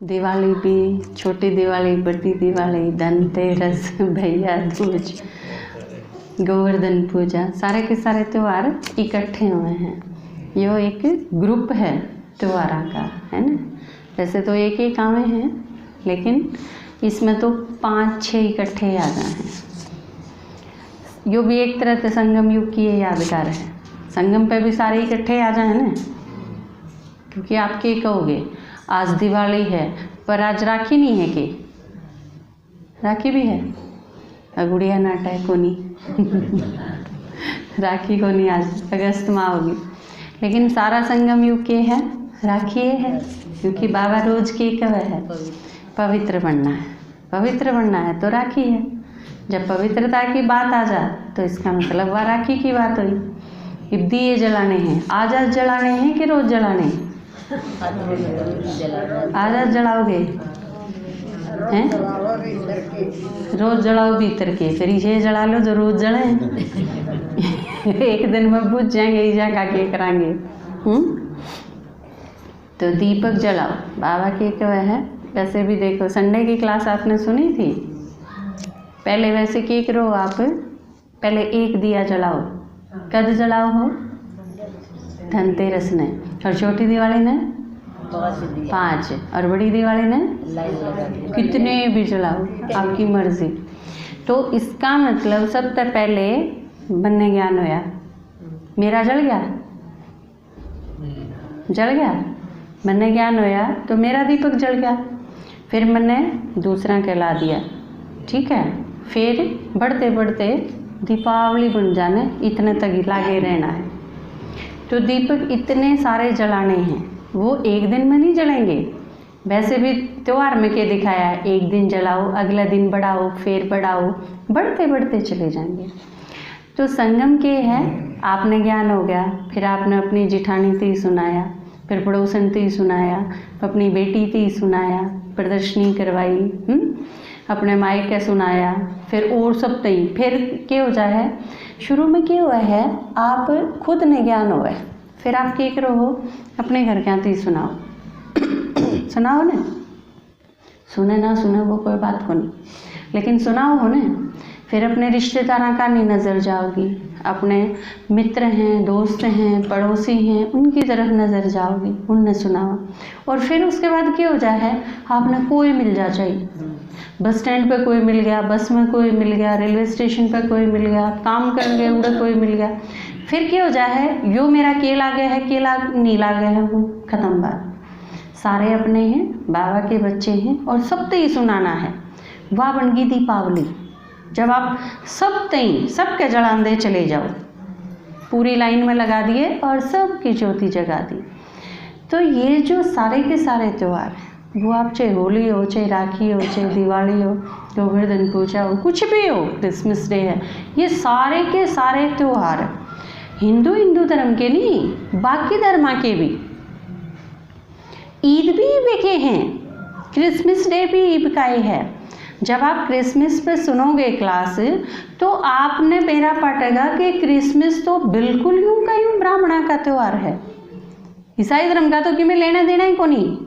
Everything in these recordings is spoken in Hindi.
दिवाली भी, छोटी दिवाली, बड़ी दिवाली, धनतेरस, भैया दूज, गोवर्धन पूजा, सारे के सारे त्यौहार इकट्ठे हुए हैं। यो एक ग्रुप है त्योहारों का, है ना। वैसे तो एक ही काम है, लेकिन इसमें तो 5-6 इकट्ठे आ गए हैं। यो भी एक तरह से संगम युग की यादगार है। संगम पे भी सारे इकट्ठे आ जाए ना, क्योंकि आप क्या कहोगे, आज दिवाली है पर आज राखी नहीं है कि राखी भी है, गुड़िया नाटा है कोनी राखी को नहीं, आज अगस्त माह होगी, लेकिन सारा संगम युग के है राखी है, क्योंकि बाबा रोज की कवे है पवित्र बनना है, पवित्र बनना है तो राखी है। जब पवित्रता की बात आ जाए तो इसका मतलब वह राखी की बात हुई। अब दिए जलाने हैं, आज जलाने हैं कि रोज जलाने हैं? आज जलाओगे हैं? रोज जलाओ भीतर के, फिर ये जला लो जो रोज जले एक दिन में बुझ जाएंगे, ईजा का के कराएंगे। तो दीपक जलाओ, बाबा की क्या है। वैसे भी देखो, संडे की क्लास आपने सुनी थी, पहले वैसे क्या करो आप, पहले एक दिया जलाओ। कद जलाओ हो? धनतेरस ने, और छोटी दिवाली ने 5, और बड़ी दिवाली ने कितने भी जलाओ, आपकी मर्जी। तो इसका मतलब सबसे पहले बनने ज्ञान होया, मेरा जल गया, जल गया, मैंने ज्ञान होया तो मेरा दीपक जल गया, फिर मैंने दूसरा कहला दिया, ठीक है। फिर बढ़ते बढ़ते दीपावली बन जाने, इतने तक लागे रहना है। तो दीपक इतने सारे जलाने हैं, वो एक दिन में नहीं जलेंगे। वैसे भी त्योहार में क्या दिखाया है, एक दिन जलाओ, अगला दिन बढ़ाओ, फिर बढ़ाओ, बढ़ते बढ़ते चले जाएंगे। तो संगम के है, आपने ज्ञान हो गया, फिर आपने अपनी जिठानी थी सुनाया, फिर पड़ोसन थी सुनाया, अपनी बेटी थी सुनाया, प्रदर्शनी करवाई, अपने मायके सुनाया, फिर और सब तई, फिर क्या हो जाए है, शुरू में क्या हुआ है, आप खुद ने ज्ञान हुआ है, फिर आप क्या करो हो, अपने घर क्या थी सुनाओ सुनाओ ना, सुने ना सुने वो कोई बात को नहीं, लेकिन सुनाओ हो ना। फिर अपने रिश्तेदारों का नहीं नज़र जाओगी, अपने मित्र हैं, दोस्त हैं, पड़ोसी हैं, उनकी तरफ नज़र जाओगी, उनने सुनाओ। और फिर उसके बाद क्या हो जाए है, आपने कोई मिल जा चाहिए, बस स्टैंड पे कोई मिल गया, बस में कोई मिल गया, रेलवे स्टेशन पे कोई मिल गया, काम करने उड़े कोई मिल गया, फिर क्या हो जाए है, यो मेरा के लागे है, के नहीं लागे है, वो खत्म बात। सारे अपने हैं, बाबा के बच्चे हैं, और सब ही सुनाना है। वाह बन गई दीपावली, जब आप सबके जलांदे चले जाओ, पूरी लाइन में लगा दिए और सबकी ज्योति जगा दी। तो ये जो सारे के सारे त्यौहार हैं, वो आप चाहे होली हो, चाहे राखी हो, चाहे दिवाली हो, गोवर्धन पूजा हो, कुछ भी हो, क्रिसमस डे है, ये सारे के सारे त्यौहार हिंदू धर्म के नहीं, बाकी धर्म के भी। ईद भी ईद के हैं, क्रिसमस डे भी ईद का ही है। जब आप क्रिसमस पे सुनोगे क्लास, तो आपने मेरा पटेगा कि क्रिसमस तो बिल्कुल यूं का यूं ब्राह्मणा का त्यौहार है, ईसाई धर्म का तो कि मैं लेना देना ही को नहीं,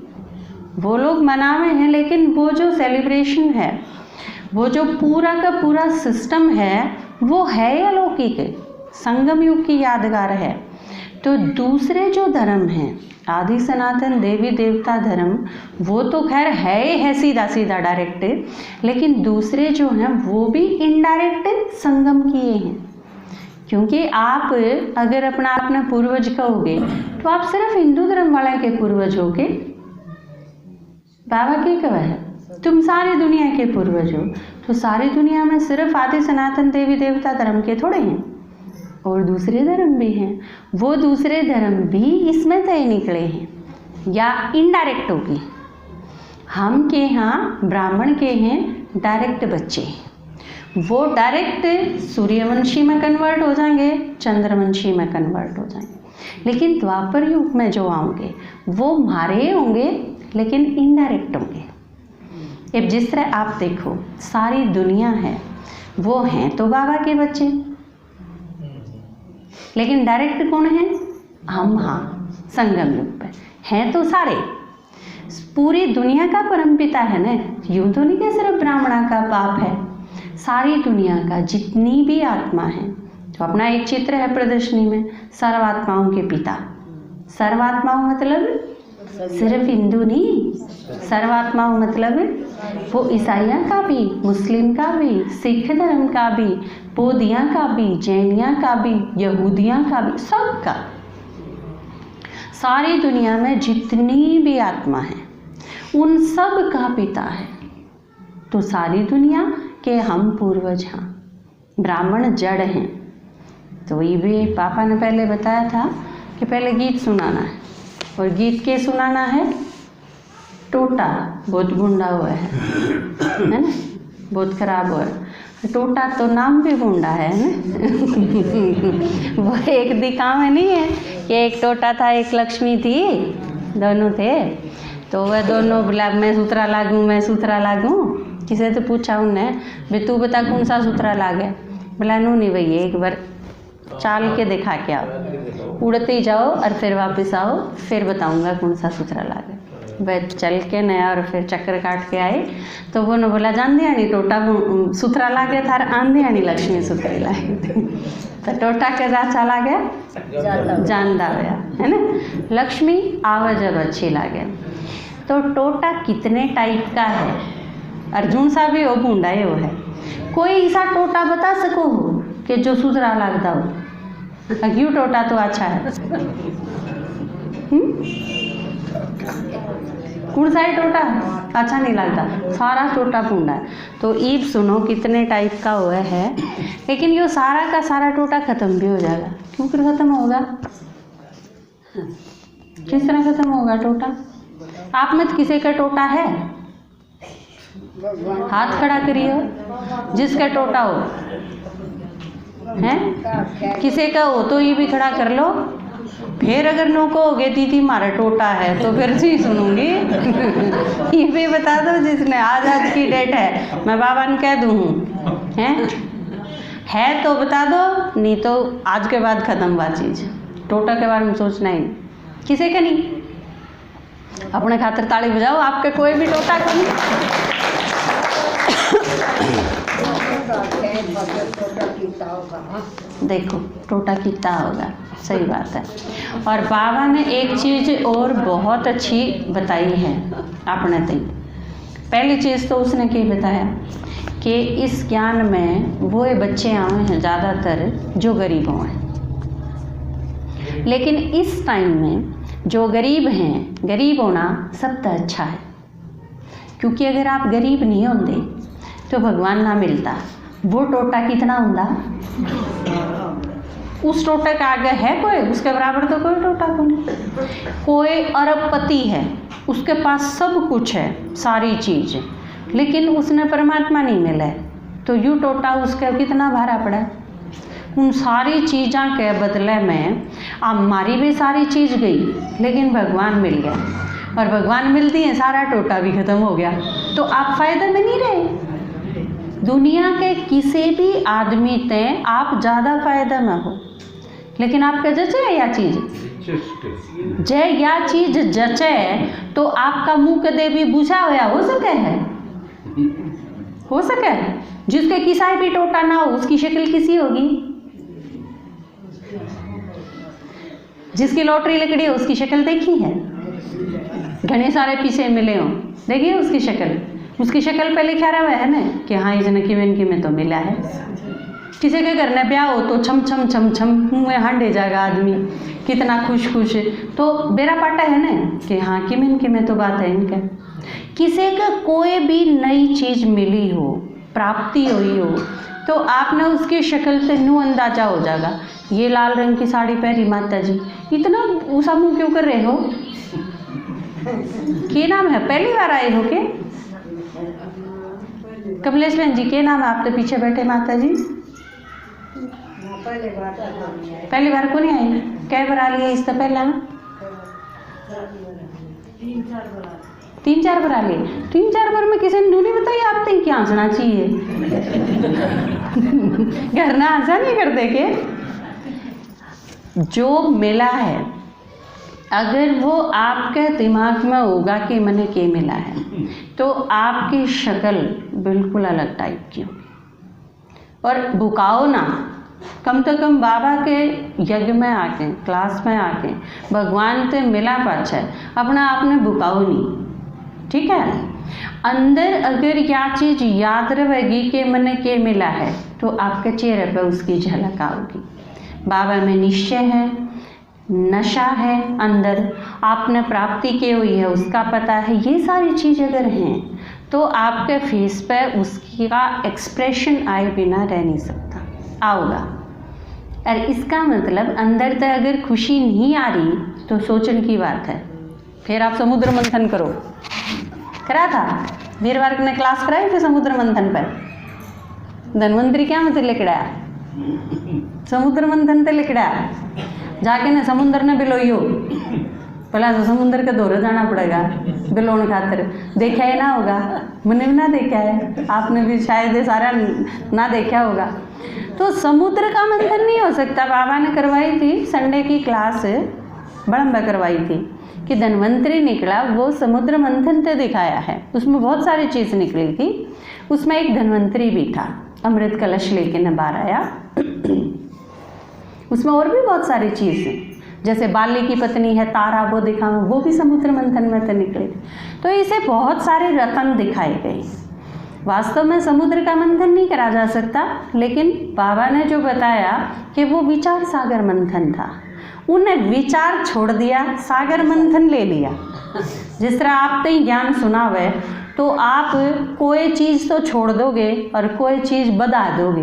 वो लोग मनावे हैं, लेकिन वो जो सेलिब्रेशन है, वो जो पूरा का पूरा सिस्टम है, वो है अलौकिक, संगम युग की यादगार है। तो दूसरे जो धर्म हैं, आदि सनातन देवी देवता धर्म, वो तो खैर है सीधा सीधा डायरेक्ट, लेकिन दूसरे जो हैं वो भी इनडायरेक्ट संगम किए हैं। क्योंकि आप अगर अपना पूर्वज कहोगे तो आप सिर्फ हिंदू धर्म वाले के पूर्वज होगे, बाबा की कहा है तुम सारी दुनिया के पूर्वज हो। तो सारी दुनिया में सिर्फ आदि सनातन देवी देवता धर्म के थोड़े हैं, और दूसरे धर्म भी हैं, वो दूसरे धर्म भी इसमें तय निकले हैं, या इनडायरेक्ट होगी। हम के यहाँ ब्राह्मण के हैं डायरेक्ट बच्चे, वो डायरेक्ट सूर्यवंशी में कन्वर्ट हो जाएंगे, चंद्रवंशी में कन्वर्ट हो जाएंगे। लेकिन द्वापर युग में जो आएंगे वो हमारे होंगे, लेकिन इनडायरेक्ट होंगे। अब जिस तरह आप देखो, सारी दुनिया है, वो हैं तो बाबा के बच्चे, लेकिन डायरेक्ट कौन है? हम। हाँ, संगम युग पे हैं तो सारे पूरी दुनिया का परमपिता है ना, यूं तो नहीं कि सिर्फ ब्राह्मणा का बाप है, सारी दुनिया का जितनी भी आत्मा है। तो अपना एक चित्र है प्रदर्शनी में, सर्वात्माओं के पिता। सर्वात्माओं मतलब सिर्फ हिंदू नहीं, सर्वात्माओं मतलब वो ईसाइयों का भी, मुस्लिम का भी, सिख धर्म का भी, बौद्धियाँ का भी, जैनियाँ का भी, यहूदियाँ का भी, सबका। सारी दुनिया में जितनी भी आत्मा है उन सब का पिता है। तो सारी दुनिया के हम पूर्वज हैं, ब्राह्मण जड़ हैं। तो ये भी पापा ने पहले बताया था कि पहले गीत सुनाना है, और गीत के सुनाना है टोटा, बहुत गुंडा हुआ है ना, बहुत खराब हुआ है। टोटा तो नाम भी गुंडा है ना वो एक दिखावा नहीं है कि एक टोटा था एक लक्ष्मी थी, दोनों थे। तो वह दोनों बोला मैं सूत्रा लागूं, मैं सूत्रा लागूं। किसी से पूछा उनने, भाई तू बता कौन सा सूत्रा लागे। बोला नू नहीं भैया, एक बार चाल के दिखा के आओ, उड़ते ही जाओ और फिर वापस आओ, फिर बताऊंगा कौन सा सूत्रा लागे। वह चल के नया और फिर चक्कर काट के आए। तो वो ने बोला जान दिया नहीं टोटा सूत्रा लागे थार, आन दिया नहीं लक्ष्मी सूत्र लागे। तो टोटा के जा चला गया जानदा गया है ना, लक्ष्मी आवा जब अच्छी लागे। तो टोटा कितने टाइप का है, अर्जुन सा भी हो, बूंदा ही हो है। कोई ऐसा टोटा बता सको कि जो सूत्रा लगता हो, क्यों टोटा तो अच्छा है। कौन सा है टोटा अच्छा नहीं लगता, सारा टोटा बूंदा है। तो ईब सुनो कितने टाइप का हुआ है, लेकिन ये सारा का सारा टोटा खत्म भी हो जाएगा। क्यों फिर खत्म होगा, किस तरह खत्म होगा टोटा। आप में किसी का टोटा है, हाथ खड़ा करिए जिसका टोटा हो है, किसी का हो तो ये भी खड़ा कर लो। फिर अगर नो कहोगे दीदी मारा टोटा है तो फिर जी सुनूंगी ये भी बता दो जिसने आज की डेट है, मैं बाबा ने कह दूँ है तो बता दो, नहीं तो आज के बाद खत्म बात चीज़। टोटा के बारे में सोचना ही किसी का नहीं। अपने खातिर ताली बजाओ, आपके कोई भी टोटा को नहीं। देखो टोटा कितना होगा, सही बात है। और बाबा ने एक चीज़ और बहुत अच्छी बताई है अपने तक। पहली चीज़ तो उसने क्या बताया कि इस ज्ञान में वो बच्चे आए हैं ज़्यादातर जो गरीबों हैं, लेकिन इस टाइम में जो गरीब हैं, गरीब होना सबसे अच्छा है। क्योंकि अगर आप गरीब नहीं होंगे तो भगवान ना मिलता। वो टोटा कितना होंदा, उस टोटे का आगे है कोई, उसके बराबर तो कोई टोटा को नहीं। कोई अरबपति है, उसके पास सब कुछ है, सारी चीज़, लेकिन उसने परमात्मा नहीं मिला है, तो यूँ टोटा उसका कितना भारा पड़ा। उन सारी चीज़ों के बदले में हमारी भी सारी चीज़ गई, लेकिन भगवान मिल गया। और भगवान मिलती है सारा टोटा भी खत्म हो गया, तो आप फायदे में नहीं रहे। दुनिया के किसी भी आदमी ते आप ज़्यादा फायदा में हो, लेकिन आपका जचे या चीज़ जय या चीज़ जचे तो आपका मुँह कदे भी बुझा होया हो सके है, हो सके। जिसके किसी भी टोटा ना हो उसकी शक्ल किसी होगी, जिसकी लॉटरी लकड़ी हो उसकी शक्ल देखी है, घने सारे पीछे मिले हो देखिए उसकी शक्ल, उसकी शक्ल पे लिखा रहा है ना कि हाँ इसने किमें में तो मिला है। किसी के घर में ब्याह हो तो छम छम छम छम मुँह में हांडे जाएगा आदमी, कितना खुश खुश, तो बेरा पाटा है ना कि हाँ किमें तो बात है इनका। किसी का कोई भी नई चीज़ मिली हो, प्राप्ति हुई हो, तो आपने उसकी शक्ल से नू अंदाजा हो जाएगा। ये लाल रंग की साड़ी पहनी माता जी, इतना ऊसा मुँह क्यों कर रहे हो, क्या नाम है, पहली बार आए हो के? कमलेश बहन जी के नाम है आपके पीछे बैठे माता जी? पहली बार को नहीं आई, कै बार आ लिए इससे पहले? 3-4 बार आ लिए। 3-4 बार में किसी ने नहीं बताई आप तक क्या हंसना चाहिए घर ना हंसा नहीं करते के? जो मिला है अगर वो आपके दिमाग में होगा कि मैंने के मिला है, तो आपकी शक्ल बिल्कुल अलग टाइप की होगी। और भुकाओ ना, कम से कम बाबा के यज्ञ में आके, क्लास में आके भगवान से मिला पाछे अपना आपने भुकाओ नहीं, ठीक है। अंदर अगर यह चीज़ याद रहेगी कि मैंने के मिला है, तो आपके चेहरे पर उसकी झलक आएगी। बाबा में निश्चय है, नशा है, अंदर आपने प्राप्ति की हुई है उसका पता है, ये सारी चीज़ अगर हैं तो आपके फेस पे उसका एक्सप्रेशन आए बिना रह नहीं सकता, आओगा। और इसका मतलब अंदर तक अगर खुशी नहीं आ रही तो सोचने की बात है। फिर आप समुद्र मंथन करो, करा था वीरवार ने क्लास कराई थी समुद्र मंथन पर। धनवंतरी क्या मतलब लिखड़ा समुद्र मंथन ते लिखड़ा जाके ने समुद्र ने बिलोइयो, पहला तो समुद्र के दौरे जाना पड़ेगा बिलोन खातर। देखा ही ना होगा, मैंने भी ना देखा है, आपने भी शायद ये सारा ना देखा होगा। तो समुद्र का मंथन नहीं हो सकता। बाबा ने करवाई थी संडे की क्लास, बड़म्बा करवाई थी कि धनवंतरी निकला, वो समुद्र मंथन से दिखाया है। उसमें बहुत सारी चीज़ निकली थी, उसमें एक धनवंतरी भी था, अमृत कलश लेके न बाहर आया। उसमें और भी बहुत सारी चीज़ हैं, जैसे बाली की पत्नी है तारा, वो दिखा, वो भी समुद्र मंथन में तो निकले थे। तो इसे बहुत सारे रतन दिखाए गए। वास्तव में समुद्र का मंथन नहीं करा जा सकता, लेकिन बाबा ने जो बताया कि वो विचार सागर मंथन था, उन्हें विचार छोड़ दिया, सागर मंथन ले लिया। जिस तरह आप कहीं ज्ञान सुना हुआ है तो आप कोई चीज़ तो छोड़ दोगे और कोई चीज़ बता दोगे।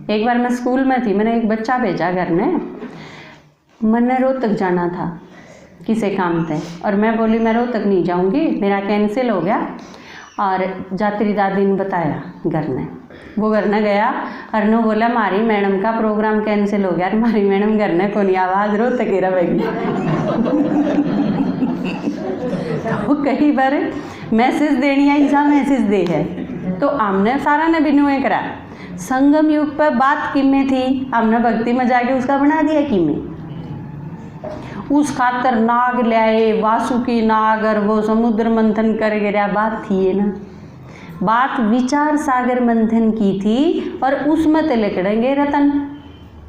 एक बार मैं स्कूल में थी, मैंने एक बच्चा भेजा घर में, मैंने रोहतक जाना था किसी काम से, और मैं बोली मैं रोहतक नहीं जाऊंगी, मेरा कैंसिल हो गया। और जात्री दादी ने बताया घर में, वो घर ने गया और नो बोला हमारी मैडम का प्रोग्राम कैंसिल हो गया, हमारी मैडम घर ने को नहीं आवाज़ रोहतक ही रहेगी। तो कई बार मैसेज देनी है, ऐसा मैसेज दे है, तो हमने सारा ने बिनुए करा। संगम युग पर बात किमें थी, हमने भक्ति में जाके उसका बना दिया किमें। उस खातर नाग लाए, वासुकी नाग, और वो समुद्र मंथन कर गिरा, बात थी ना, बात विचार सागर मंथन की थी। और उसमें तो लिखड़ेंगे रतन।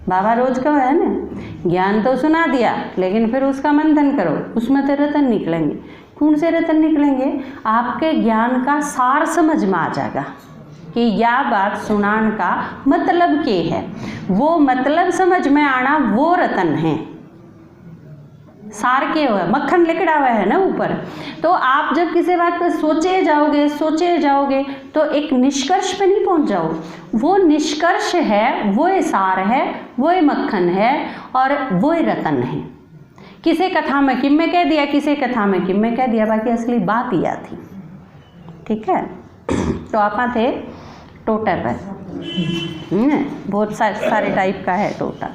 बाबा रोज का है ना, ज्ञान तो सुना दिया, लेकिन फिर उसका मंथन करो, उसमें तो रतन निकलेंगे। कौन से रतन निकलेंगे? आपके ज्ञान का सार समझ में आ जाएगा कि यह बात सुनान का मतलब क्या है। वो मतलब समझ में आना, वो रतन है। सार के हुआ मक्खन लिखड़ा हुआ है ना ऊपर। तो आप जब किसी बात पर सोचे जाओगे तो एक निष्कर्ष पे नहीं पहुंच जाओ। वो निष्कर्ष है, वो सार है, वो मक्खन है, और वो रतन है। किसी कथा में किम में कह दिया, किसी कथा में किम में कह दिया, बाकी असली बात ही थी। ठीक है। तो आप थे टोटा पर, बहुत सारे टाइप का है टोटा।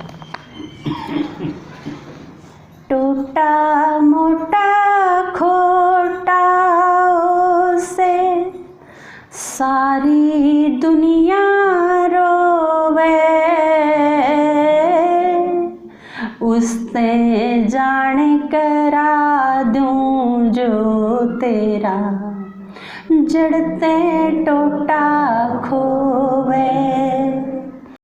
टोटा मोटा खोटा से सारी दुनिया रोवे, उसने जाने करा दूं जो तेरा, जड़ते टोटा खोवे।